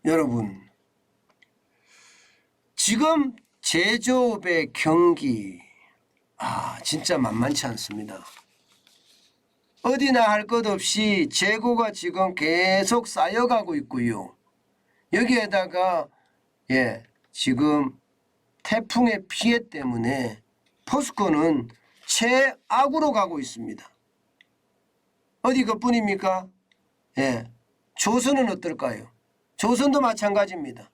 여러분, 지금 제조업의 경기 진짜 만만치 않습니다. 어디나 할 것 없이 재고가 지금 계속 쌓여가고 있고요. 여기에다가 지금 태풍의 피해 때문에 포스코는 최악으로 가고 있습니다. 어디 그뿐입니까? 조선은 어떨까요? 조선도 마찬가지입니다.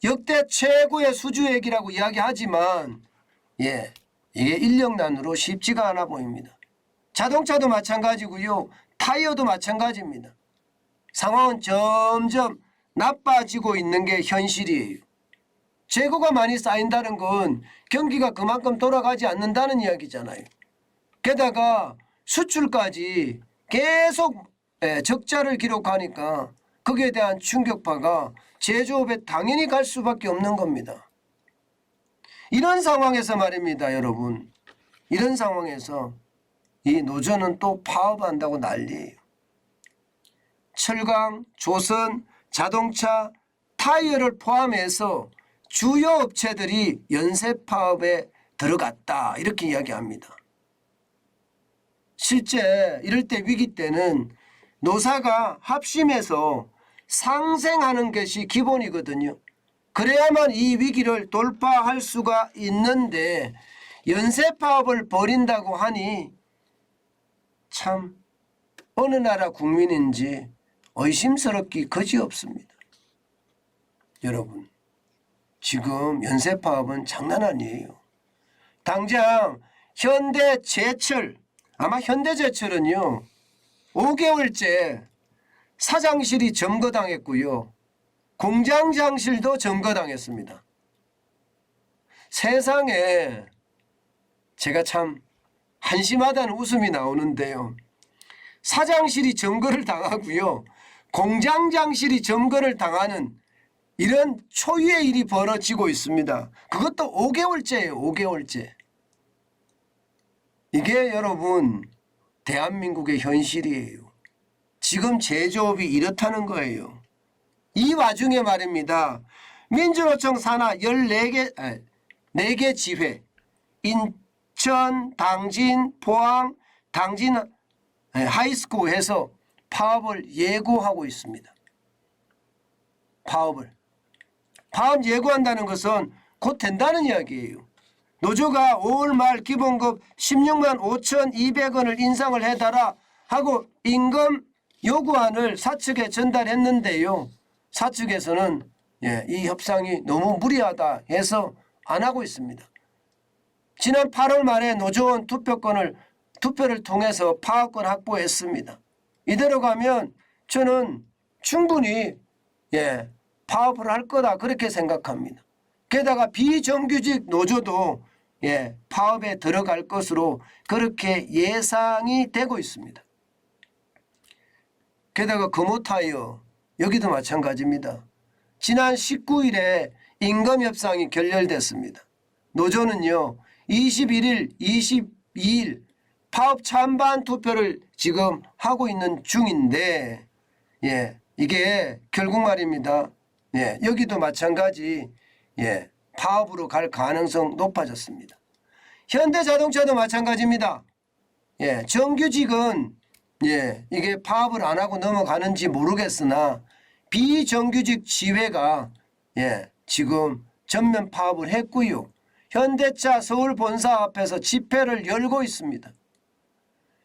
역대 최고의 수주액이라고 이야기하지만 이게 인력난으로 쉽지가 않아 보입니다. 자동차도 마찬가지고요. 타이어도 마찬가지입니다. 상황은 점점 나빠지고 있는 게 현실이에요. 재고가 많이 쌓인다는 건 경기가 그만큼 돌아가지 않는다는 이야기잖아요. 게다가 수출까지 계속 적자를 기록하니까 거기에 대한 충격파가 제조업에 당연히 갈 수밖에 없는 겁니다. 이런 상황에서 말입니다, 여러분. 이런 상황에서 이 노조는 또 파업한다고 난리예요. 철강, 조선, 자동차, 타이어를 포함해서 주요 업체들이 연쇄 파업에 들어갔다 이렇게 이야기합니다. 실제 이럴 때 위기 때는 노사가 합심해서 상생하는 것이 기본이거든요. 그래야만 이 위기를 돌파할 수가 있는데 연쇄 파업을 벌인다고 하니 참 어느 나라 국민인지 의심스럽기 그지없습니다. 여러분, 지금 연쇄 파업은 장난 아니에요. 당장 현대제철, 아마 현대제철은요 5개월째 사장실이 점거당했고요. 공장장실도 점거당했습니다. 세상에 제가 참 한심하다는 웃음이 나오는데요. 사장실이 점거를 당하고요. 공장장실이 점거를 당하는 이런 초유의 일이 벌어지고 있습니다. 그것도 5개월째예요. 5개월째. 이게 여러분 대한민국의 현실이에요. 지금 제조업이 이렇다는 거예요. 이 와중에 말입니다. 민주노총 산하 4개 지회, 인천, 당진, 포항, 당진 하이스쿨에서 파업을 예고하고 있습니다. 파업 예고한다는 것은 곧 된다는 이야기예요. 노조가 5월 말 기본급 16만 5,200원을 인상을 해달라 하고 임금 요구안을 사측에 전달했는데요. 사측에서는 이 협상이 너무 무리하다 해서 안 하고 있습니다. 지난 8월 말에 노조원 투표를 통해서 파업권 확보했습니다. 이대로 가면 저는 충분히 파업을 할 거다 그렇게 생각합니다. 게다가 비정규직 노조도 파업에 들어갈 것으로 그렇게 예상이 되고 있습니다. 게다가 금호타이어 여기도 마찬가지입니다. 지난 19일에 임금협상이 결렬됐습니다. 노조는요 21일, 22일 파업 찬반 투표를 지금 하고 있는 중인데 이게 결국 말입니다. 여기도 마찬가지 파업으로 갈 가능성 높아졌습니다. 현대자동차도 마찬가지입니다. 정규직은 이게 파업을 안 하고 넘어가는지 모르겠으나 비정규직 지회가 지금 전면 파업을 했고요. 현대차 서울 본사 앞에서 집회를 열고 있습니다.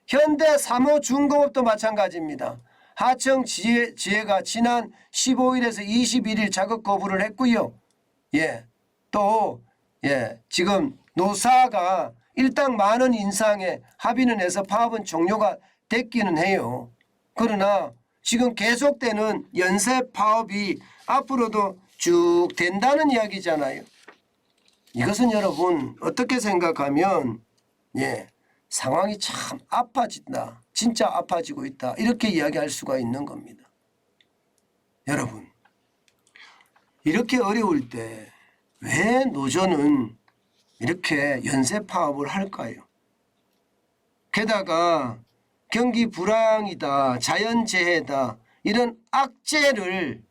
현대 사모중공업도 마찬가지입니다. 하청 지회가 지난 15일에서 21일 작업 거부를 했고요. 또 지금 노사가 일당 10,000원 인상에 합의는 해서 파업은 종료가 됐기는 해요. 그러나 지금 계속되는 연쇄 파업이 앞으로도 쭉 된다는 이야기잖아요. 이것은 여러분 어떻게 생각하면 상황이 참 아파진다. 진짜 아파지고 있다. 이렇게 이야기할 수가 있는 겁니다. 여러분 이렇게 어려울 때 왜 노조는 이렇게 연쇄 파업을 할까요? 게다가 경기 불황이다, 자연재해다 이런 악재를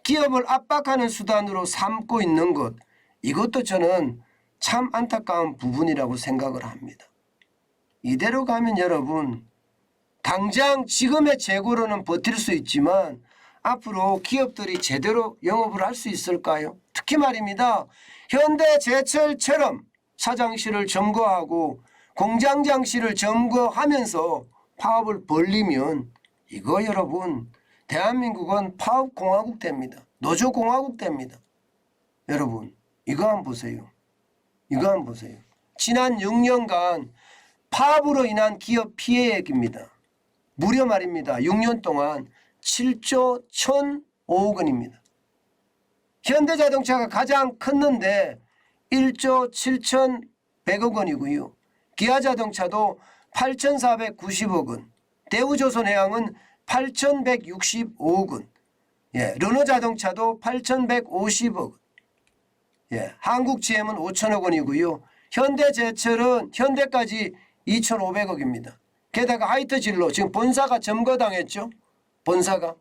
기업을 압박하는 수단으로 삼고 있는 것, 이것도 저는 참 안타까운 부분이라고 생각을 합니다. 이대로 가면 여러분 당장 지금의 재고로는 버틸 수 있지만 앞으로 기업들이 제대로 영업을 할 수 있을까요? 특히 말입니다. 현대제철처럼 사장실을 점거하고 공장장실을 점거하면서 파업을 벌리면 이거 여러분 대한민국은 파업공화국 됩니다. 노조공화국 됩니다. 여러분 이거 한번 보세요. 이거 한번 보세요. 지난 6년간 파업으로 인한 기업 피해액입니다. 무려 말입니다. 6년 동안 7조 1,005억 원입니다. 현대자동차가 가장 컸는데 1조 7,100억 원이고요. 기아자동차도 8,490억 원, 대우조선해양은 8,165억 원, 르노자동차도 8,150억 원, 한국GM은 5천억 원이고요. 현대제철은 현대까지 2,500억입니다. 게다가 하이트진로 지금 본사가 점거당했죠.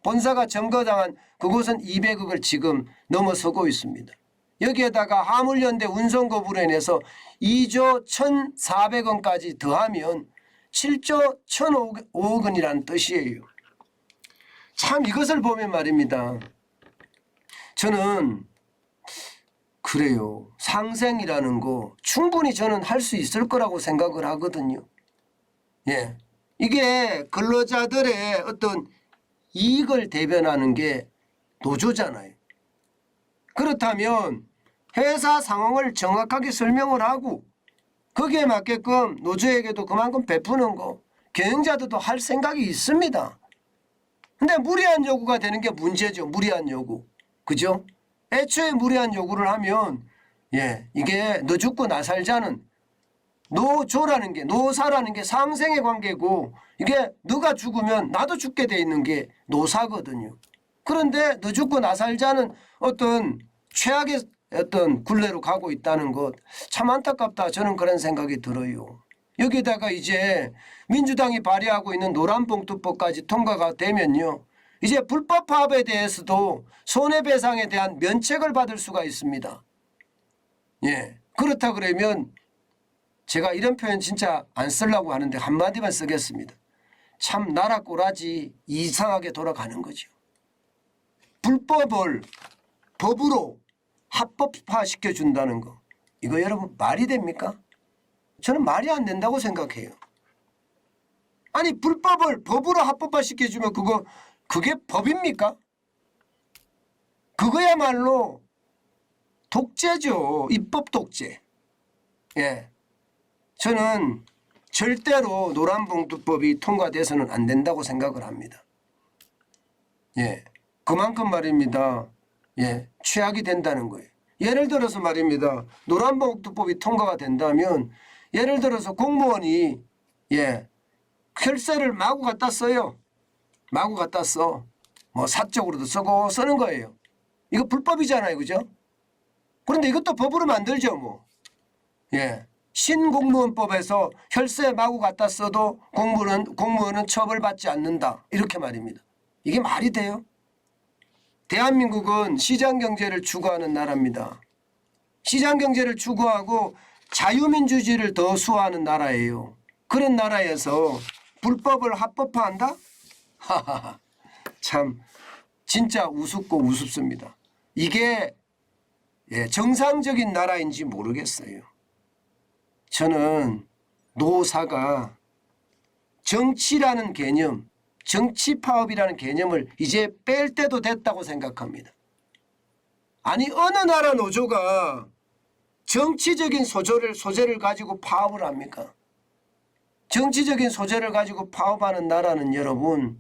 본사가 점거당한 그곳은 200억을 지금 넘어서고 있습니다. 여기에다가 화물연대 운송거부로 인해서 2조 1,400원까지 더하면 7조 1,005억 원이라는 뜻이에요. 참 이것을 보면 말입니다. 저는 그래요. 상생이라는 거 충분히 저는 할 수 있을 거라고 생각을 하거든요. 이게 근로자들의 어떤 이익을 대변하는 게 노조잖아요. 그렇다면 회사 상황을 정확하게 설명을 하고 거기에 맞게끔 노조에게도 그만큼 베푸는 거 경영자들도 할 생각이 있습니다. 근데 무리한 요구가 되는 게 문제죠. 무리한 요구. 그죠? 애초에 무리한 요구를 하면 이게 너 죽고 나 살자는 노조라는 게 노사라는 게 상생의 관계고 이게 너가 죽으면 나도 죽게 돼 있는 게 노사거든요. 그런데 너 죽고 나 살자는 어떤 최악의 어떤 굴레로 가고 있다는 것 참 안타깝다. 저는 그런 생각이 들어요. 여기다가 이제 민주당이 발의하고 있는 노란봉투법까지 통과가 되면요. 이제 불법 파업에 대해서도 손해배상에 대한 면책을 받을 수가 있습니다. 그렇다 그러면 제가 이런 표현 진짜 안 쓰려고 하는데 한마디만 쓰겠습니다. 참 나라 꼬라지 이상하게 돌아가는 거죠. 불법을 법으로 합법화시켜준다는 거. 이거 여러분 말이 됩니까? 저는 말이 안 된다고 생각해요. 아니 불법을 법으로 합법화시켜주면 그게 법입니까? 그거야말로 독재죠. 입법 독재. 저는 절대로 노란봉투법이 통과돼서는 안 된다고 생각을 합니다. 그만큼 말입니다. 최악이 된다는 거예요. 예를 들어서 말입니다. 노란봉투법이 통과가 된다면 예를 들어서 공무원이 혈세를 마구 갖다 써요. 마구 갖다 써. 뭐 사적으로도 쓰고 쓰는 거예요. 이거 불법이잖아요. 그죠? 그런데 이것도 법으로 만들죠. 뭐. 신공무원법에서 혈세 마구 갖다 써도 공무원은 처벌받지 않는다. 이렇게 말입니다. 이게 말이 돼요? 대한민국은 시장경제를 추구하는 나라입니다. 시장경제를 추구하고 자유민주주의를 더 수호하는 나라예요. 그런 나라에서 불법을 합법화한다? 하하하. 참 진짜 우습고 우습습니다. 이게 정상적인 나라인지 모르겠어요. 저는 노사가 정치라는 개념, 정치파업이라는 개념을 이제 뺄 때도 됐다고 생각합니다. 아니 어느 나라 노조가 정치적인 소재를 가지고 파업을 합니까? 정치적인 소재를 가지고 파업하는 나라는 여러분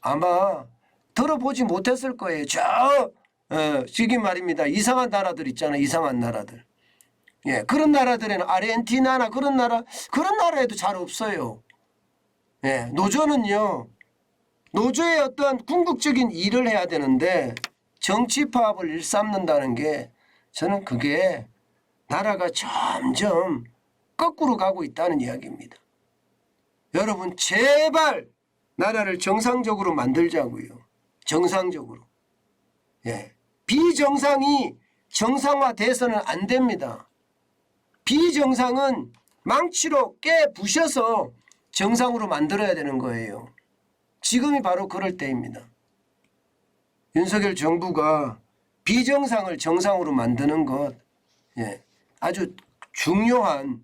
아마 들어보지 못했을 거예요. 지금 말입니다. 이상한 나라들 있잖아요. 이상한 나라들. 그런 나라들에는 아르헨티나나 그런 나라에도 잘 없어요. 노조는요. 노조의 어떤 궁극적인 일을 해야 되는데 정치 파업을 일삼는다는 게 저는 그게 나라가 점점 거꾸로 가고 있다는 이야기입니다. 여러분 제발 나라를 정상적으로 만들자고요. 정상적으로. 예. 비정상이 정상화돼서는 안 됩니다. 비정상은 망치로 깨부셔서 정상으로 만들어야 되는 거예요. 지금이 바로 그럴 때입니다. 윤석열 정부가 비정상을 정상으로 만드는 것, 예, 아주 중요한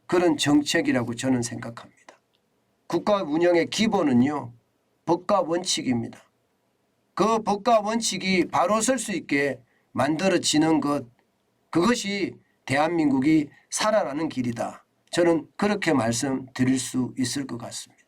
그런 정책이라고 저는 생각합니다. 국가 운영의 기본은요, 법과 원칙입니다. 그 법과 원칙이 바로 설 수 있게 만들어지는 것, 그것이 대한민국이 살아나는 길이다. 저는 그렇게 말씀드릴 수 있을 것 같습니다.